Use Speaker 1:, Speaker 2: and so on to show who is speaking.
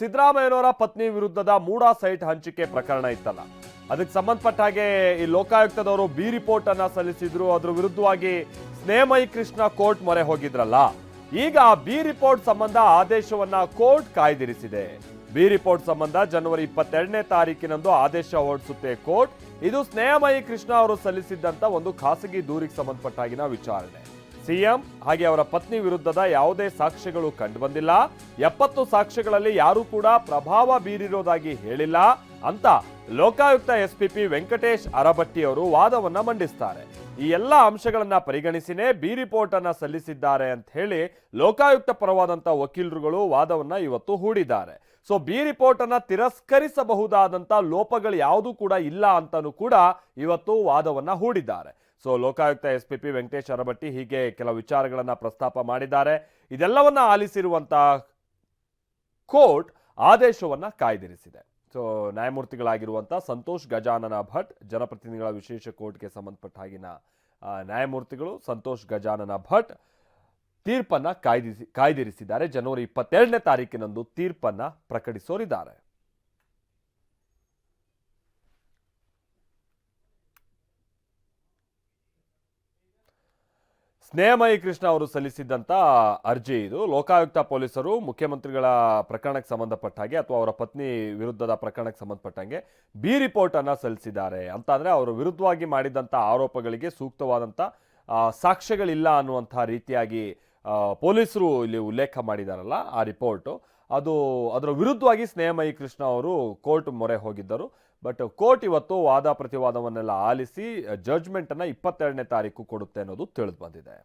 Speaker 1: ಸಿದ್ದರಾಮಯ್ಯನವರ ಪತ್ನಿ ವಿರುದ್ಧದ ಮೂಡಾ ಸೈಟ್ ಹಂಚಿಕೆ ಪ್ರಕರಣ ಇತ್ತಲ್ಲ, ಅದಕ್ಕೆ ಸಂಬಂಧಪಟ್ಟ ಹಾಗೆ ಈ ಲೋಕಾಯುಕ್ತದವರು ಬಿ ರಿಪೋರ್ಟ್ ಅನ್ನ ಸಲ್ಲಿಸಿದ್ರು. ಅದ್ರ ವಿರುದ್ಧವಾಗಿ ಸ್ನೇಹಮಯಿ ಕೃಷ್ಣ ಕೋರ್ಟ್ ಮೊರೆ ಹೋಗಿದ್ರಲ್ಲ, ಈಗ ಬಿ ರಿಪೋರ್ಟ್ ಸಂಬಂಧ ಆದೇಶವನ್ನ ಕೋರ್ಟ್ ಕಾಯ್ದಿರಿಸಿದೆ. ಬಿ ರಿಪೋರ್ಟ್ ಸಂಬಂಧ ಜನವರಿ 22ನೇ ತಾರೀಕಿನಂದು ಆದೇಶ ಹೊರಡಿಸುತ್ತೆ ಕೋರ್ಟ್. ಇದು ಸ್ನೇಹಮಯಿ ಕೃಷ್ಣ ಅವರು ಸಲ್ಲಿಸಿದ್ದಂತ ಒಂದು ಖಾಸಗಿ ದೂರಿಗೆ ಸಂಬಂಧಪಟ್ಟಾಗಿನ ವಿಚಾರಣೆ. ಸಿಎಂ ಹಾಗೆ ಅವರ ಪತ್ನಿ ವಿರುದ್ಧದ ಯಾವುದೇ ಸಾಕ್ಷ್ಯಗಳು ಕಂಡುಬಂದಿಲ್ಲ. 70 ಸಾಕ್ಷ್ಯಗಳಲ್ಲಿ ಯಾರೂ ಕೂಡ ಪ್ರಭಾವ ಬೀರಿರೋದಾಗಿ ಹೇಳಿಲ್ಲ ಅಂತ ಲೋಕಾಯುಕ್ತ ಎಸ್ಪಿಪಿ ವೆಂಕಟೇಶ್ ಅರಬಟ್ಟಿ ಅವರು ವಾದವನ್ನ ಮಂಡಿಸ್ತಾರೆ. ಈ ಎಲ್ಲ ಅಂಶಗಳನ್ನ ಪರಿಗಣಿಸಿನೇ ಬಿ ರಿಪೋರ್ಟ್ ಅನ್ನ ಸಲ್ಲಿಸಿದ್ದಾರೆ ಅಂತ ಹೇಳಿ ಲೋಕಾಯುಕ್ತ ಪರವಾದಂತ ವಕೀಲರುಗಳು ವಾದವನ್ನ ಇವತ್ತು ಹೂಡಿದ್ದಾರೆ. ಸೊ ಬಿ ರಿಪೋರ್ಟ್ ಅನ್ನ ತಿರಸ್ಕರಿಸಬಹುದಾದಂತ ಲೋಪಗಳು ಯಾವುದೂ ಕೂಡ ಇಲ್ಲ ಅಂತಾನೂ ಕೂಡ ಇವತ್ತು ವಾದವನ್ನ ಹೂಡಿದ್ದಾರೆ. ಸೊ ಲೋಕಾಯುಕ್ತ ಎಸ್ಪಿಪಿ ವೆಂಕಟೇಶ್ ಅರಬಟ್ಟಿ ಹೀಗೆ ಕೆಲವು ವಿಚಾರಗಳನ್ನ ಪ್ರಸ್ತಾಪ ಮಾಡಿದ್ದಾರೆ. ಇದೆಲ್ಲವನ್ನ ಆಲಿಸಿರುವಂತ ಕೋರ್ಟ್ ಆದೇಶವನ್ನ ಕಾಯ್ದಿರಿಸಿದೆ. ಸೊ ನ್ಯಾಯಮೂರ್ತಿಗಳಾಗಿರುವಂತ ಸಂತೋಷ್ ಗಜಾನನ ಭಟ್, ಜನಪ್ರತಿನಿಧಿಗಳ ವಿಶೇಷ ಕೋರ್ಟ್ಗೆ ಸಂಬಂಧಪಟ್ಟ ಹಾಗಿನ ನ್ಯಾಯಮೂರ್ತಿಗಳು ಸಂತೋಷ್ ಗಜಾನನ ಭಟ್ ತೀರ್ಪನ್ನ ಕಾಯ್ದಿರಿಸಿದ್ದಾರೆ. ಜನವರಿ 22ನೇ ತಾರೀಕಿನಂದು ತೀರ್ಪನ್ನ ಪ್ರಕಟಿಸೋರಿದ್ದಾರೆ. ಸ್ನೇಹಮಯಿ ಕೃಷ್ಣ ಅವರು ಸಲ್ಲಿಸಿದ್ದಂತ ಅರ್ಜಿ ಇದು. ಲೋಕಾಯುಕ್ತ ಪೊಲೀಸರು ಮುಖ್ಯಮಂತ್ರಿಗಳ ಪ್ರಕರಣಕ್ಕೆ ಸಂಬಂಧಪಟ್ಟ ಹಾಗೆ ಅಥವಾ ಅವರ ಪತ್ನಿ ವಿರುದ್ಧದ ಪ್ರಕರಣಕ್ಕೆ ಸಂಬಂಧಪಟ್ಟಂಗೆ ಬಿ ರಿಪೋರ್ಟ್ ಅನ್ನ ಸಲ್ಲಿಸಿದ್ದಾರೆ ಅಂತ ಅಂದ್ರೆ ಅವರ ವಿರುದ್ಧವಾಗಿ ಮಾಡಿದಂತ ಆರೋಪಗಳಿಗೆ ಸೂಕ್ತವಾದಂತ ಸಾಕ್ಷ್ಯಗಳಿಲ್ಲ ಅನ್ನುವಂತಹ ರೀತಿಯಾಗಿ ಪೊಲೀಸರು ಇಲ್ಲಿ ಉಲ್ಲೇಖ ಮಾಡಿದಾರಲ್ಲ, ಆ ರಿಪೋರ್ಟ್ ಅದರ ವಿರುದ್ಧವಾಗಿ ಸ್ನೇಹಮಯಿ ಕೃಷ್ಣ ಅವರು ಕೋರ್ಟ್ ಮೊರೆ ಹೋಗಿದ್ದರು. ಬಟ್ ಕೋರ್ಟ್ ಇವತ್ತು ವಾದ ಪ್ರತಿವಾದವನ್ನೆಲ್ಲ ಆಲಿಸಿ ಜಡ್ಜ್ಮೆಂಟ್ ಅನ್ನ 22ನೇ ತಾರೀಕು ಕೊಡುತ್ತೆ ಅನ್ನೋದು ತಿಳಿದು ಬಂದಿದೆ.